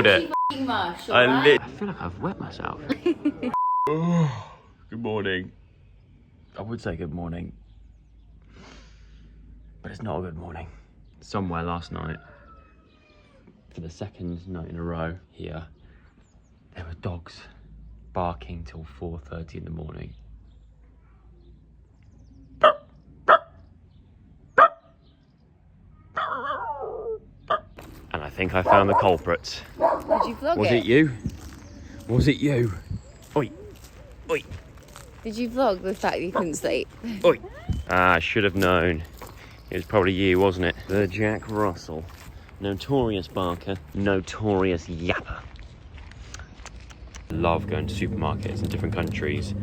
called it. I feel like I've wet myself. Oh, good morning. I would say good morning, but it's not a good morning. Somewhere last night, for the second night in a row here, there were dogs barking till 4:30 in the morning. And I think I found the culprits. Did you vlog it? Was it you? Was it you? Oi, oi. Did you vlog the fact that you couldn't sleep? Oi. Ah, I should have known. It was probably you, wasn't it? The Jack Russell. Notorious barker, notorious yapper. Love going to supermarkets in different countries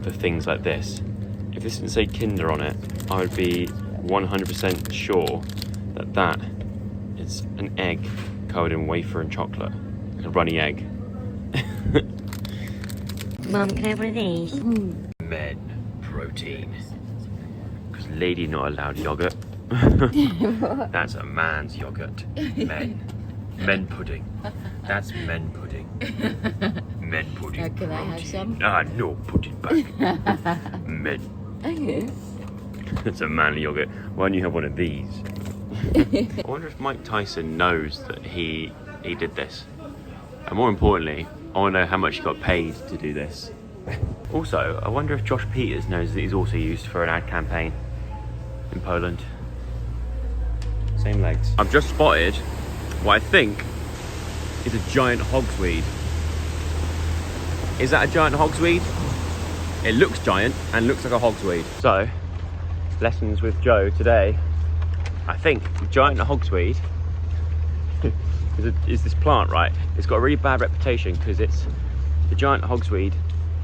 for things like this. If this didn't say Kinder on it, I would be 100% sure that that is an egg covered in wafer and chocolate. A runny egg. Mum, can I have one of these? Men protein. Because lady not allowed yogurt. That's a man's yogurt. Men pudding. That's men pudding. Men pudding. Can I have some? Ah, no, put it back. Men. That's a manly yogurt. Why don't you have one of these? I wonder if Mike Tyson knows that he did this. And more importantly, I want to know how much he got paid to do this. Also, I wonder if Josh Peters knows that he's also used for an ad campaign in Poland. Same legs. I've just spotted what I think is a giant hogsweed. Is that a giant hogsweed? It looks giant and looks like a hogsweed. So, lessons with Joe today. I think giant hogsweed is this plant, right? It's got a really bad reputation because it's the giant hogsweed.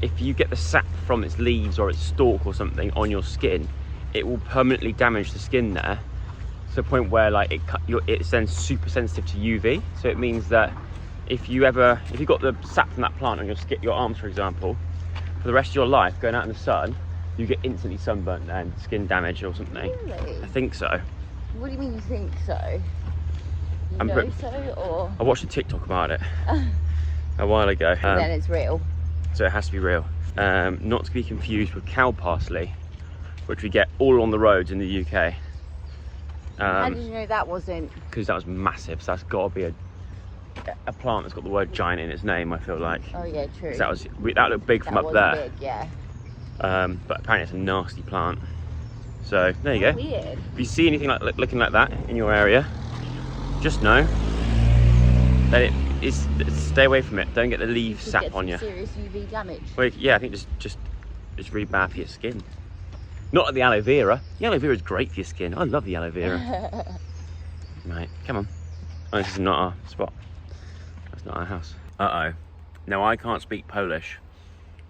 If you get the sap from its leaves or its stalk or something on your skin, it will permanently damage the skin there to the point where like it's then super sensitive to UV. So it means that if you got the sap from that plant on your arms, for example, for the rest of your life going out in the sun, you get instantly sunburnt and skin damage or something. Really? I think so. What do you mean you think so? You know so, or? I watched a TikTok about it a while ago. Then it's real. So it has to be real. Not to be confused with cow parsley, which we get all on the roads in the UK. How did you know that wasn't? Because that was massive, so that's got to be a plant that's got the word giant in its name, I feel like. Oh yeah, true. So that looked big from up there. Big, yeah. But apparently it's a nasty plant. So there you go. Weird. If you see anything looking like that in your area, just know that stay away from it. Don't get the leaf sap on you. Serious UV damage. Well, yeah, I think just it's really bad for your skin. Not like the aloe vera. The aloe vera is great for your skin. I love the aloe vera. Right, come on. Oh, this is not our spot. That's not our house. Uh-oh. Now, I can't speak Polish,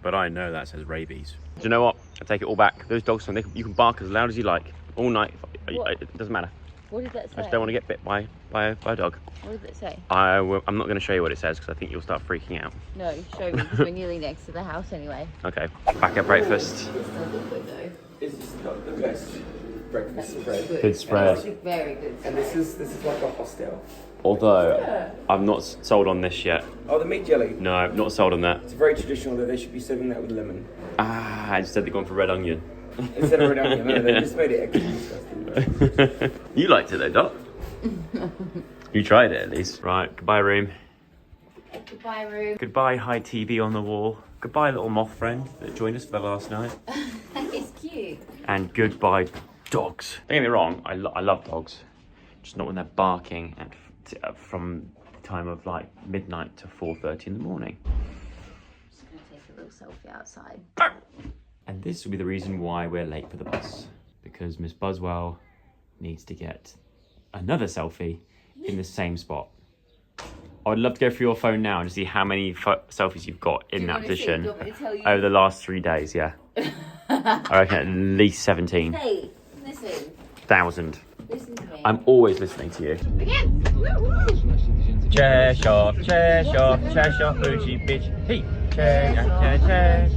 but I know that says rabies. Do you know what? I take it all back. Those dogs, you can bark as loud as you like all night. It doesn't matter. What did that say? I just don't want to get bit by a dog. What did it say? I'm not going to show you what it says because I think you'll start freaking out. No, show me because we're nearly next to the house anyway. Okay, back at breakfast. This is not the best breakfast spread. Good spread. Very good. And this is like a hostel. Although, I'm not sold on this yet. Oh, the meat jelly? No, not sold on that. It's very traditional that they should be serving that with lemon. Ah, instead they're going for red onion. Instead of red onion, no, they just made it extra disgusting. You liked it though, Doc. You tried it at least. Right, goodbye room. Goodbye room. Goodbye high TV on the wall. Goodbye little moth friend that joined us for the last night. It's cute. And goodbye dogs. Don't get me wrong, I love dogs. Just not when they're barking and from the time of like midnight to 4:30 in the morning. Just gonna take a little selfie outside. And this will be the reason why we're late for the bus. Because Miss Buswell needs to get another selfie in the same spot. I would love to go through your phone now and see how many selfies you've got in that position over the last 3 days, yeah. I reckon at least 17. Hey, listen. 1,000. Listen to me. I'm always listening to you. Again. Cheshire, bougie bitch. Hey, Cheshire.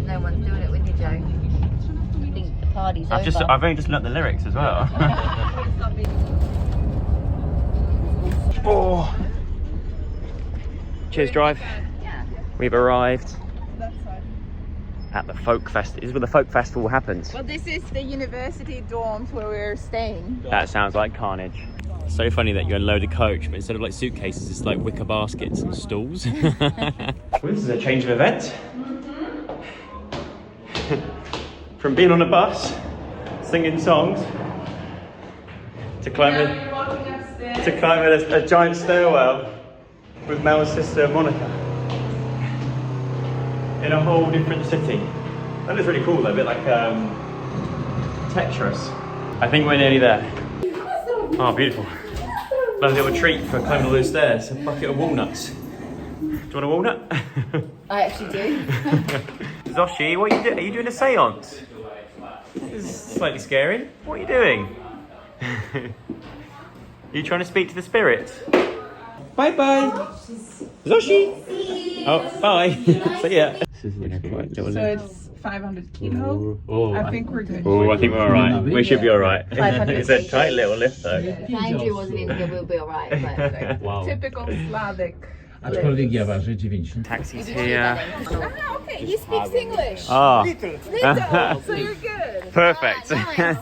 No one's doing it with you, Joe. I think the party's over. I've only just learnt the lyrics as well. Cheers Drive. Yeah. We've arrived That's fine. at the folk festival. This is where the folk festival happens. Well, this is the university dorms where we're staying. That sounds like carnage. So funny that you unload a coach, but instead of like suitcases, it's like wicker baskets and stools. Well, this is a change of event. From being on a bus, singing songs, to climbing a giant stairwell with Mel's sister Monica in a whole different city. That looks really cool though, a bit like Tetris. I think we're nearly there. Oh, beautiful. Lovely little treat for climbing all those stairs. A bucket of walnuts. Do you want a walnut? I actually do. Zoshi, what are you doing? Are you doing a seance? This is slightly scary. What are you doing? Are you trying to speak to the spirits? Bye bye. Zoshi. Oh, bye. See ya. This is quite little So it's 500 kilo. Oh, I think we're good. oh, I think we're alright. We should be alright. 500 It's a tight little lift though. If Andrew wasn't in here, we'll be alright. But Wow. Typical Slavic. Aczkolwiek ja ważę 90. Taxi's here. Ah, okay, he speaks English. Ah, Little, so you're good. perfect. nice.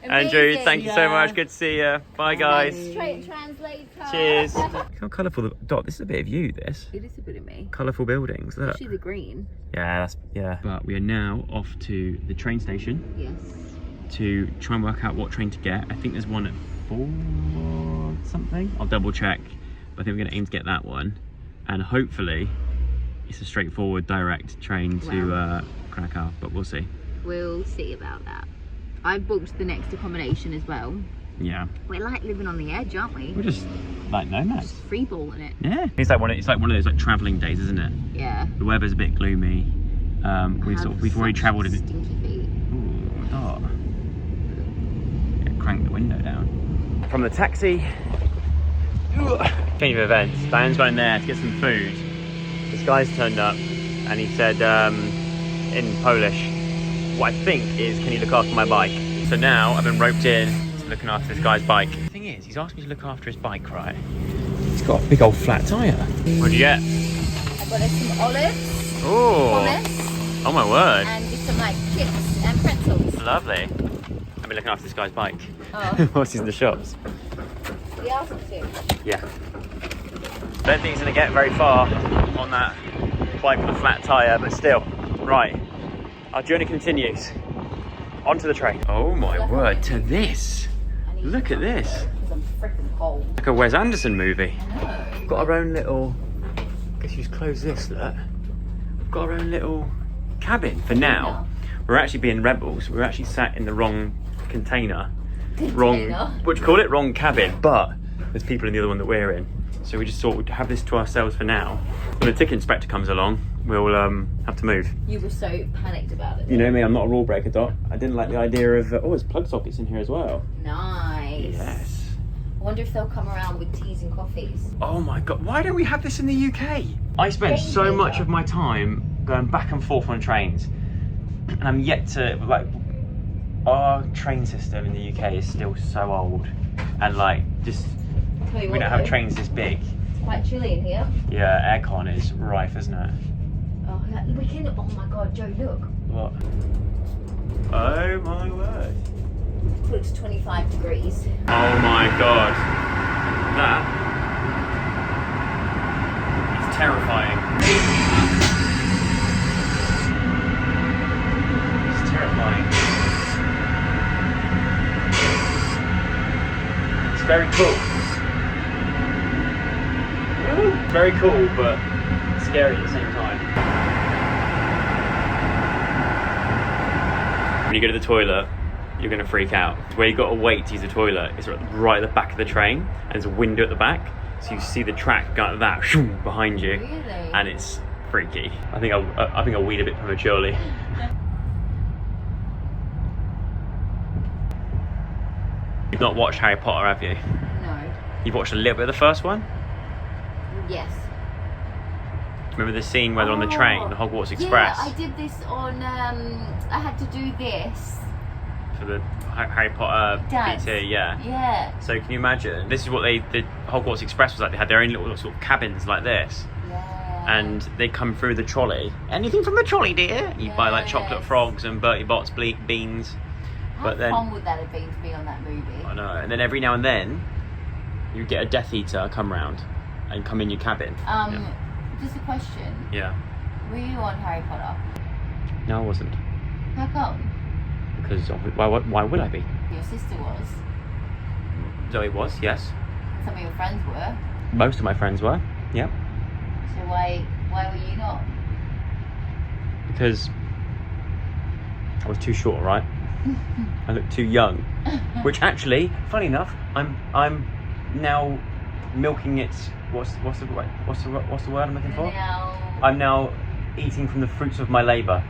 Andrew, Amazing. thank you so much. Good to see you. Bye, guys. Straight translator. Cheers. Look how colourful the dot. This is a bit of you. This It is a bit of me. colourful buildings. Look. Especially the green. Yeah, that's yeah. But we are now off to the train station Yes. to try and work out what train to get. I think there's one at 4 something. I'll double check. But I think we're going to aim to get that one, and hopefully it's a straightforward direct train to Krakow. But we'll see. We'll see about that. I booked the next accommodation as well. Yeah. We're like living on the edge, aren't we? We're just like nomads. Just freeballing it. Yeah. It's like one of those like travelling days, isn't it? Yeah. The weather's a bit gloomy. We've already travelled in. Stinky feet. Ooh, dark. Yeah, crank the window down. From the taxi. Change of events. Diane's gone in there to get some food. This guy's turned up and he said in Polish, what I think is, can you look after my bike? So now I've been roped in to looking after this guy's bike. The thing is, he's asked me to look after his bike, right? He's got a big old flat tyre. What'd you get? I got us some olives, Oh, hummus, oh my word. and just some like chips and pretzels. Lovely. I've been looking after this guy's bike Oh, whilst he's in the shops. the asked to. Yeah. Don't think he's going to get very far on that bike with a flat tyre, but still. Right. Our journey continues. Onto the train. Oh my word, to this. Look at this. Because I'm freaking cold. Like a Wes Anderson movie. I know. We've got our own little, guess you just close this, look. We've got our own little cabin for now. We're actually being rebels. We're actually sat in the wrong container. Wrong, what do you call it? Wrong cabin. But there's people in the other one that we're in. So we just thought we'd have this to ourselves for now. When the ticket inspector comes along, we'll have to move. You were so panicked about it. You know me, I'm not a rule breaker, Dot. I didn't like the idea of, oh, there's plug sockets in here as well. Nice. Yes. I wonder if they'll come around with teas and coffees. Oh my God, why don't we have this in the UK? I spent so much of my time going back and forth on trains, and I'm yet to, like, our train system in the UK is still so old, and like, just, we don't have trains this big. It's quite chilly in here. Yeah, aircon is rife, isn't it? Oh, we can. Oh my God, Joe, look. What? Oh my word. It's 25 degrees. Oh my God. That is terrifying. It's terrifying. It's very cool. Very cool, but scary at the same time. When you go to the toilet, you're going to freak out. Where you've got to wait to use the toilet is right at the back of the train, and there's a window at the back, so you see the track going like that behind you, Really? and it's freaky. I think I weed a bit prematurely. You've not watched Harry Potter, have you? No. You've watched a little bit of the first one? Yes. Remember the scene where they're on the train, the Hogwarts Express? Yeah, I did this on, I had to do this for the Harry Potter Dance. PT, yeah. Yeah. So can you imagine? This is what the Hogwarts Express was like. They had their own little sort of cabins like this. Yeah. And they come through the trolley. Anything from the trolley, dear? You buy like chocolate frogs and Bertie Bott's beans. How fun would that have been to be on that movie? I know. And then every now and then, you get a Death Eater come round and come in your cabin. Just a question. Yeah. Were you on Harry Potter? No, I wasn't. How come? Because why would I be? Your sister was. Zoe was, yes. Some of your friends were. Most of my friends were, yeah. So why were you not? Because I was too short, right? I looked too young. Which actually, funny enough, I'm now milking its what's the word I'm looking for? I'm now eating from the fruits of my labour.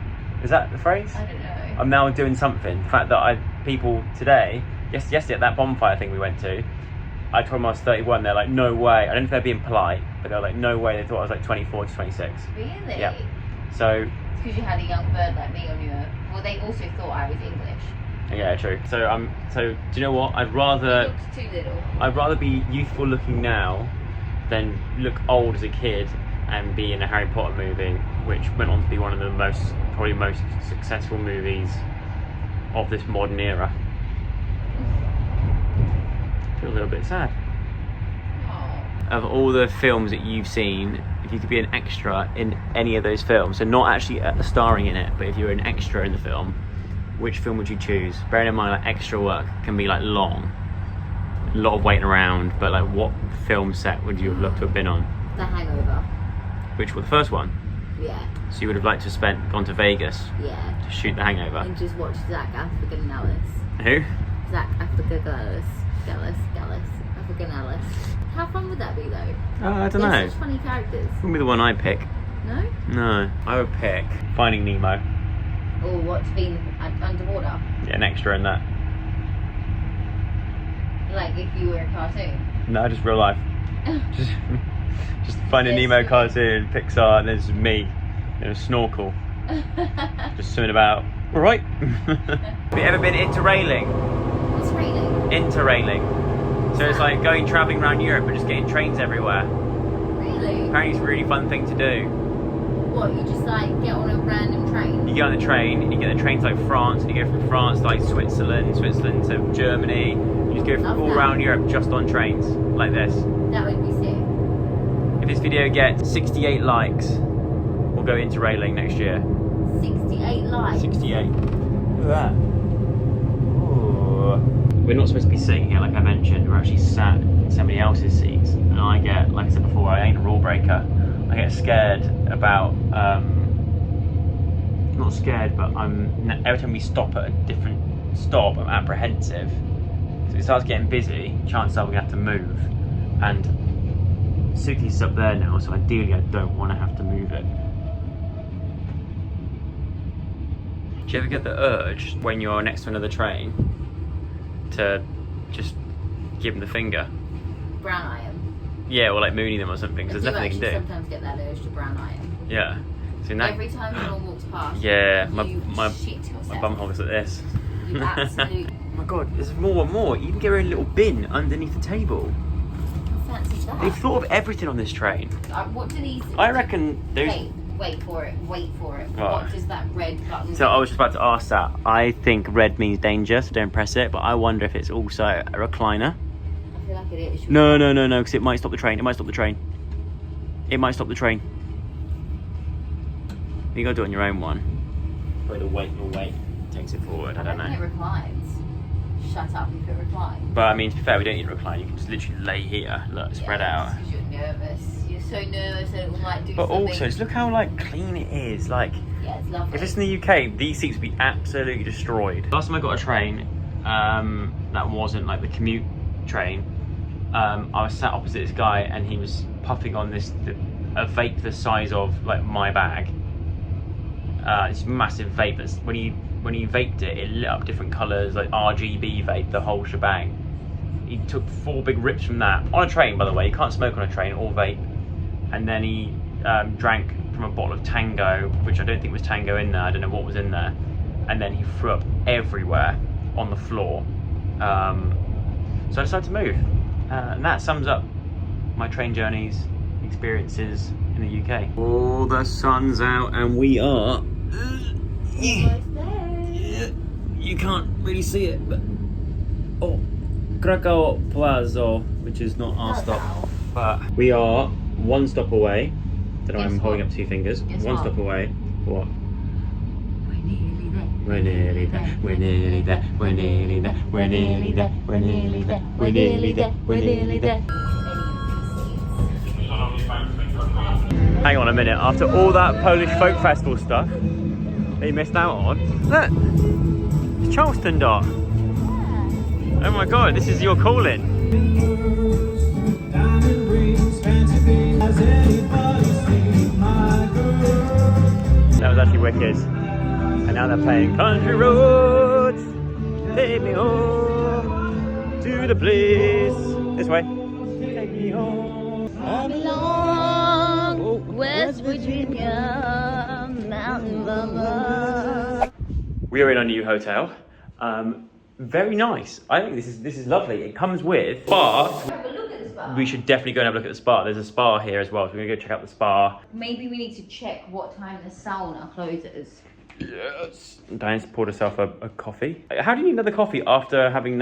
Is that the phrase? I don't know. I'm now doing something. The fact that people today, yesterday at that bonfire thing we went to, I told them I was 31. They're like, no way. I don't know if they're being polite, but they're like, no way. They thought I was like 24 to 26. Really? Yeah. So. It's because you had a young bird like me on your. Well, they also thought I was English. Yeah, true. So So do you know what? I'd rather. You looked too little. I'd rather be youthful looking now than look old as a kid and be in a Harry Potter movie, which went on to be one of the probably most successful movies of this modern era. I feel a little bit sad. Of all the films that you've seen, if you could be an extra in any of those films, so not actually starring in it, but if you're an extra in the film, which film would you choose? Bearing in mind, like, extra work can be like long, a lot of waiting around, but like what film set would you have loved to have been on? The Hangover. Which was the first one? Yeah. So you would have liked to have gone to Vegas Yeah. to shoot The Hangover? And just watch Zach African-Ellis. Who? Zach African-Ellis. African-Ellis. How fun would that be though? I don't know. They're such funny characters. Wouldn't be the one I'd pick. No? No. I would pick Finding Nemo. Or what's been underwater? Yeah, an extra in that. Like if you were a cartoon. No, just real life. just Finding Nemo cartoon, Pixar, and there's me in a snorkel. Just swimming about. Alright. Have you ever been interrailing? What's railing? Interrailing. So it's like travelling around Europe but just getting trains everywhere. Really? Apparently it's a really fun thing to do. What, you just like get on a random train? You get on the train, you get the train to like France, and you go from France to like Switzerland to Germany. You just go all around Europe just on trains like this. That would be sick. If this video gets 68 likes, we'll go interrailing next year. 68 likes? 68. Look at that. Ooh. We're not supposed to be sitting here like I mentioned, we're actually sat in somebody else's seats. And I get, like I said before, I ain't a rule breaker. I get scared about, not scared, but every time we stop at a different stop, I'm apprehensive. So if it starts getting busy, chances are we're going to have to move. And Suki's up there now, so ideally I don't want to have to move it. Do you ever get the urge when you're next to another train to just give them the finger? Brown eye 'em. Yeah, or like mooning them or something, because there's nothing they can do. Sometimes get that urge to brown eye 'em. Yeah. So now, Every time someone walks past, yeah, you my shit yourself. bum hole is like this. You absolutely. Oh my god, there's more and more. You can get a little bin underneath the table. How fancy is that? They've thought of everything on this train. What do these? I reckon there's. Wait for it. What does that red button? So I was just about to ask that. I think red means danger, so don't press it. But I wonder if it's also a recliner. I feel like it is. No, because it might stop the train. It might stop the train. You gotta do it on your own one. Probably the weight takes it forward. I don't know. It reclines. Shut up if it reclines. But I mean, to be fair, we don't need to recline. You can just literally lay here, look, spread out. Because you're nervous. You're so nervous that it might do but something. also, just look how like clean it is. Like, yeah, it's lovely. if it's in the UK, these seats would be absolutely destroyed. Last time I got a train, that wasn't like the commute train. I was sat opposite this guy, and he was puffing on a vape the size of like my bag. This massive vape that's when he vaped it, it lit up different colours, like RGB vape, the whole shebang. He took 4 big rips from that on a train, by the way. You can't smoke on a train or vape. And then he drank from a bottle of Tango, which I don't think was Tango in there. I don't know what was in there. And then he threw up everywhere. on the floor. So I decided to move. And that sums up my train journeys, experiences in the UK. Oh, the sun's out and we are... You can't really see it, but... Oh, Krakow Plaza, which is not our stop. But we are one stop away. Don't know why I'm holding up 2 fingers. One stop away. What? We're nearly there. We're nearly there. We're nearly there. We're nearly there. We're nearly there. We're nearly there. We're nearly there. Hang on a minute. After all that Polish folk festival stuff that you missed out on, look, it's Charleston Dock. Oh my god, this is your calling. That was actually wicked. And now they're playing Country Roads, take me home to the place. This way. Take me home. I belong West Virginia, Mountain Mama. We are in our new hotel. Very nice. I think this is lovely. It comes with spa. We should definitely go and have a look at the spa. There's a spa here as well, so we're gonna go check out the spa. Maybe we need to check what time the sauna closes. Yes. Diane's poured herself a coffee. How do you need another coffee after having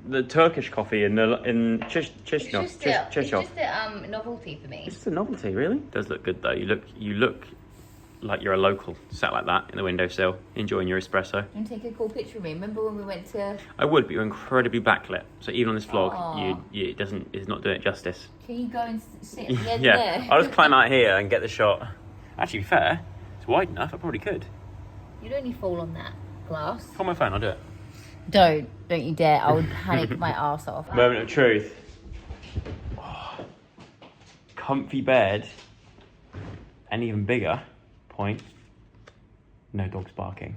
the Turkish coffee in Chichov? It's just a novelty for me. It's just a novelty, really. It does look good though. You look like you're a local, sat like that in the windowsill, enjoying your espresso. And take a cool picture of me. Remember when we went to... I would, but you're incredibly backlit. So even on this vlog, it's not doing it justice. Can you go and sit at the edge Yeah, there? I'll just climb out here and get the shot. Actually, fair. It's wide enough. I probably could. You'd only fall on that glass. On my phone, I'll do it. Don't you dare. I would panic my ass off. Moment of truth. Oh, comfy bed. And even bigger point, no dogs barking.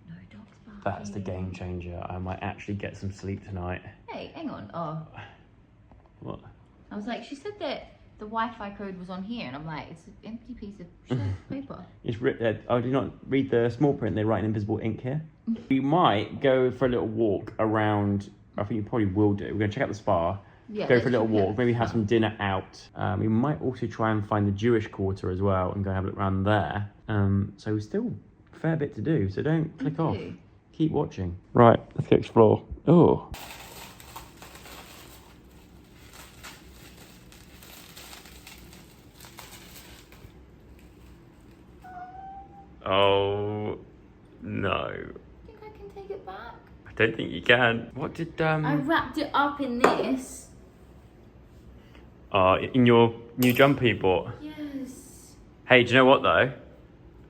No dogs barking. That's the game changer. I might actually get some sleep tonight. Hey, hang on. Oh. What? I was like, she said that the Wi-Fi code was on here, and I'm like, it's an empty piece of paper. It's written. Oh, do you not read the small print? They write in invisible ink here. We might go for a little walk around. I think you probably will do. We're gonna check out the spa. Yeah, go for a little walk. Maybe have some dinner out. We might also try and find the Jewish quarter as well and go have a look around there. So we're still a fair bit to do. So don't click off. Keep watching. Right, let's go explore. Oh. Oh no. I think I can take it back. I don't think you can. What did I wrapped it up in this. In your new jumper you bought? Yes. Hey, do you know what though?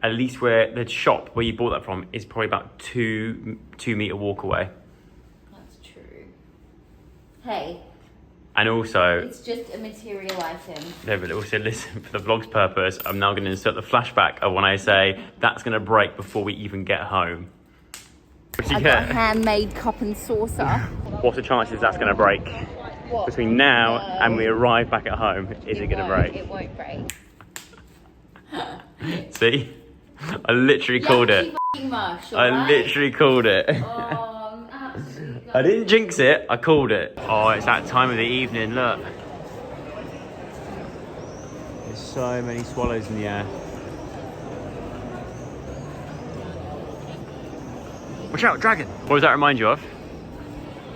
At least where the shop where you bought that from is probably about 2 meter walk away. That's true. Hey. And also, it's just a material item. No, but also listen, for the vlog's purpose, I'm now going to insert the flashback of when I say that's going to break before we even get home. I got a handmade cup and saucer. What's the chances that's going to break? What? Between now and we arrive back at home, is it going to break? It won't break. See? I literally called it. Mush, I literally called it. Oh, absolutely. I didn't jinx it, I called it. Oh, it's that time of the evening, look. There's so many swallows in the air. Watch out, dragon! What does that remind you of?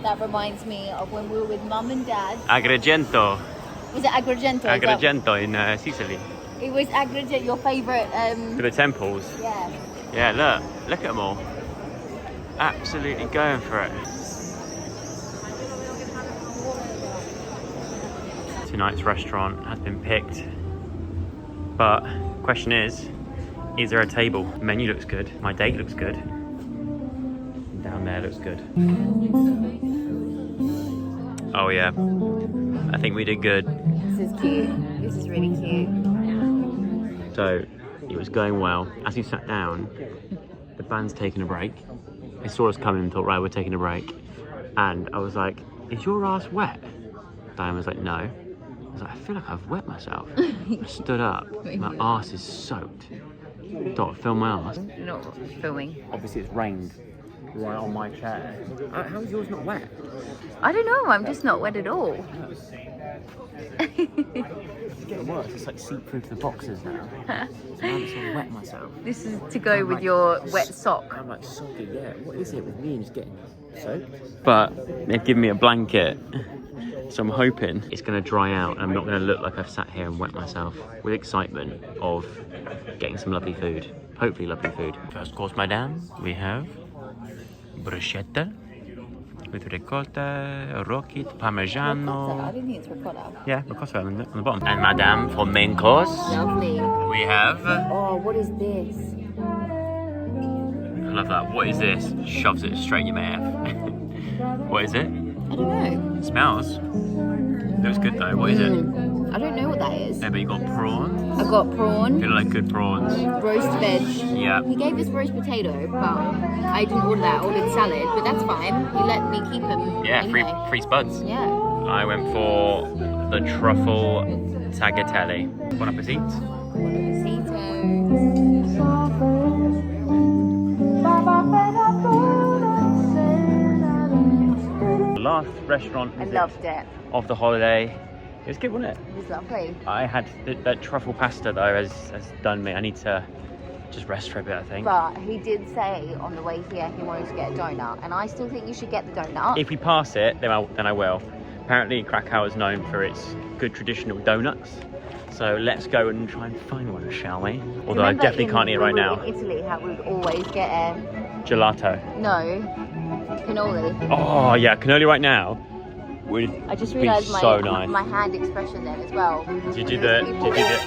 That reminds me of when we were with Mum and Dad. Agrigento. Was it Agrigento? Agrigento in Sicily. It was Agrigento, your favourite... For the temples. Yeah. Yeah, look at them all. Absolutely going for it. Tonight's restaurant has been picked. But, question is there a table? The menu looks good. My date looks good. Down there looks good. Oh yeah. I think we did good. This is cute. This is really cute. So, it was going well. As we sat down, the band's taking a break. They saw us coming and thought, right, we're taking a break. And I was like, is your ass wet? Dianne was like, no. I was like, I feel like I've wet myself. I stood up, my ass is soaked. Dot, film my ass. Not filming. Obviously it's rained right on my chair. How is yours not wet? I don't know, I'm just not wet at all. It's getting worse. It's like seep through to the boxes now. So I'm just gonna wet myself. This is to go with your wet sock. I'm like soggy, yeah. What is it with me and just getting soaked? But they've given me a blanket, so I'm hoping it's gonna dry out and I'm not gonna look like I've sat here and wet myself with excitement of getting some lovely food. Hopefully lovely food. First course, madame, we have bruschetta with ricotta, rocket, parmigiano. I don't think it's ricotta. Yeah, ricotta on the bottom. And madame, for main course, Lovely. we have... Oh, what is this? I love that. What is this? Shoves it straight in your mouth. What is it? I don't know. Smells. Looks good though. What is it? I don't know what that is. Yeah, but you got prawn. I got prawn, Feel like good prawns. roast veg. Yeah. He gave us roast potato, but I didn't order that. I ordered salad, but that's fine. He let me keep him. Yeah, anyway. free spuds. Yeah. I went for the truffle tagliatelle. Bon appetit. The last restaurant I visit loved it. of the holiday. It was good, wasn't it? It was lovely. I had that truffle pasta though has done me. I need to just rest for a bit, I think. But he did say on the way here he wanted to get a donut, and I still think you should get the donut. If we pass it, then I will. Apparently Krakow is known for its good traditional donuts. So let's go and try and find one, shall we? Although I definitely can't eat it right now. In Italy, how we would always get a Gelato. cannoli. Oh yeah, cannoli right now would I just be realised so nice. my hand expression then as well. Did you do the?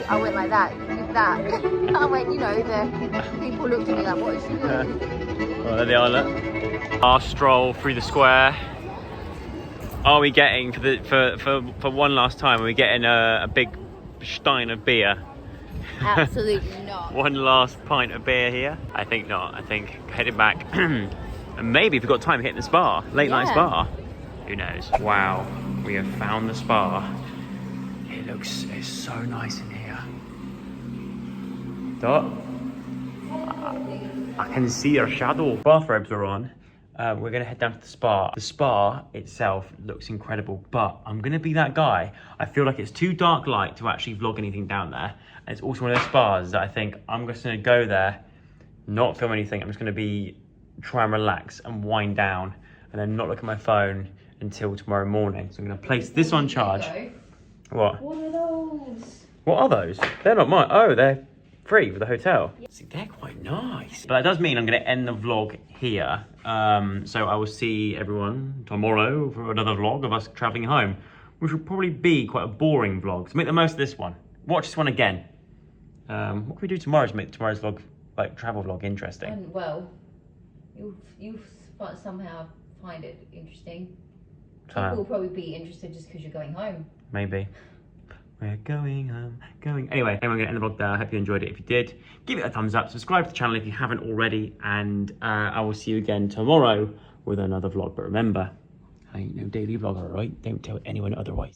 I went like that, did that. I went, the people looked at me like, what is she doing? Well, there they are. Look. Our stroll through the square. Are we getting for one last time? Are we getting a big stein of beer? Absolutely not. One last pint of beer here? I think not. I think heading back. And maybe if we've got time, hitting the spa. Late night spa. Who knows? Wow, we have found the spa. It's so nice in here. Dot. I can see your shadow. Bathrobes are on. We're gonna head down to the spa. The spa itself looks incredible, but I'm gonna be that guy. I feel like it's too dark light to actually vlog anything down there. And it's also one of those spas that I think I'm just gonna go there, not film anything. I'm just gonna try and relax and wind down and then not look at my phone until tomorrow morning. So I'm gonna place this on charge. What? What are those? What are those? They're not mine. Oh, they're free with the hotel. See, they're quite nice. But that does mean I'm gonna end the vlog here. So I will see everyone tomorrow for another vlog of us traveling home, which will probably be quite a boring vlog. So make the most of this one. Watch this one again. What can we do tomorrow to make tomorrow's vlog, like travel vlog, interesting? Well, you'll somehow find it interesting. So, People will probably be interested just because you're going home. maybe. We're going home, going. Anyway, I'm going to end the vlog there. I hope you enjoyed it. If you did, give it a thumbs up. Subscribe to the channel if you haven't already. And I will see you again tomorrow with another vlog. But remember, I ain't no daily vlogger, right? Don't tell anyone otherwise.